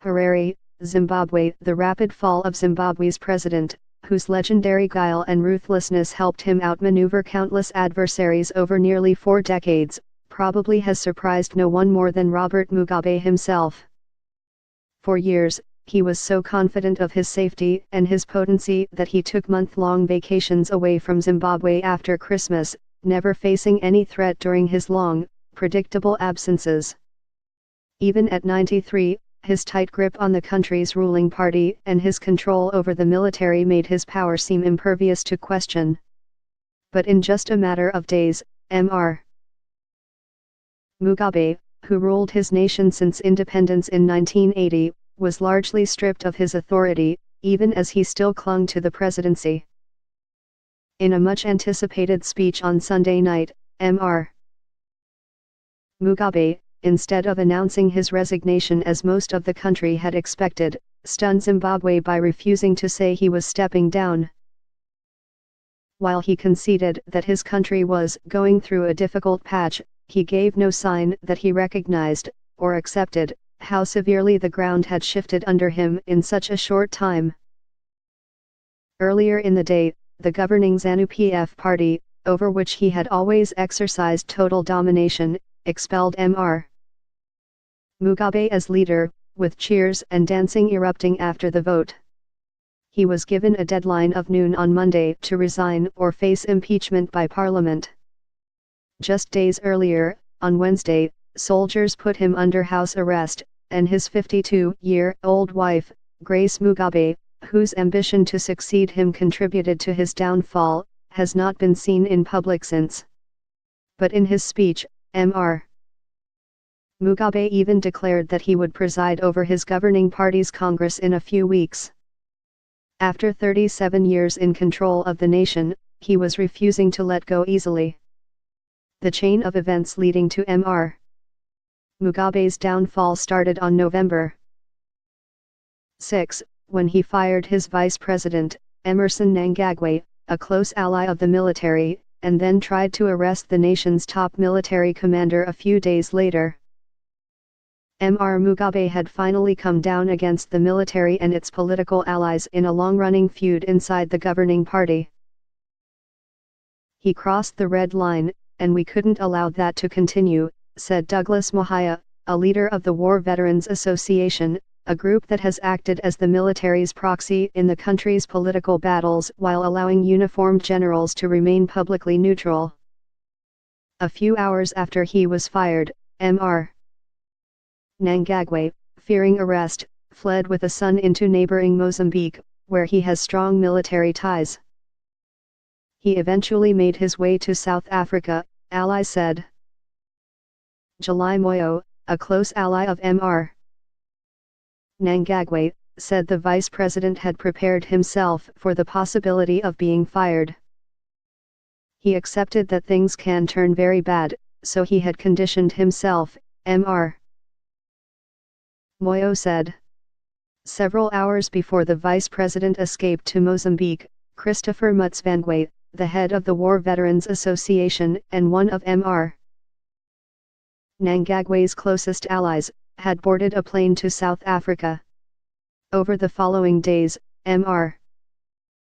Harare, Zimbabwe. The rapid fall of Zimbabwe's president, whose legendary guile and ruthlessness helped him outmaneuver countless adversaries over nearly 4 decades, probably has surprised no one more than Robert Mugabe himself. For years, he was so confident of his safety and his potency that he took month-long vacations away from Zimbabwe after Christmas, never facing any threat during his long, predictable absences. Even at 93, his tight grip on the country's ruling party and his control over the military made his power seem impervious to question. But in just a matter of days, Mr. Mugabe, who ruled his nation since independence in 1980, was largely stripped of his authority, even as he still clung to the presidency. In a much-anticipated speech on Sunday night, Mr. Mugabe, instead of announcing his resignation as most of the country had expected, stunned Zimbabwe by refusing to say he was stepping down. While he conceded that his country was going through a difficult patch, he gave no sign that he recognized, or accepted, how severely the ground had shifted under him in such a short time. Earlier in the day, the governing ZANU-PF party, over which he had always exercised total domination, expelled Mr. Mugabe as leader, with cheers and dancing erupting after the vote. He was given a deadline of noon on Monday to resign or face impeachment by Parliament. Just days earlier, on Wednesday, soldiers put him under house arrest, and his 52-year-old wife, Grace Mugabe, whose ambition to succeed him contributed to his downfall, has not been seen in public since. But in his speech, Mr. Mugabe even declared that he would preside over his governing party's Congress in a few weeks. After 37 years in control of the nation, he was refusing to let go easily. The chain of events leading to Mr. Mugabe's downfall started on November 6, when he fired his vice president, Emmerson Mnangagwa, a close ally of the military, and then tried to arrest the nation's top military commander a few days later. Mr. Mugabe had finally come down against the military and its political allies in a long-running feud inside the governing party. He crossed the red line, and we couldn't allow that to continue, said Douglas Mohia, a leader of the War Veterans Association, a group that has acted as the military's proxy in the country's political battles while allowing uniformed generals to remain publicly neutral. A few hours after he was fired, Mr. Mnangagwa, fearing arrest, fled with a son into neighboring Mozambique, where he has strong military ties. He eventually made his way to South Africa, allies said. July Moyo, a close ally of Mr. Mnangagwa, said the vice president had prepared himself for the possibility of being fired. He accepted that things can turn very bad, so he had conditioned himself, Mr. Moyo said. Several hours before the vice president escaped to Mozambique, Christopher Mutsvangwa, the head of the War Veterans Association and one of Mr. Mnangagwa's closest allies, had boarded a plane to South Africa. Over the following days, Mr.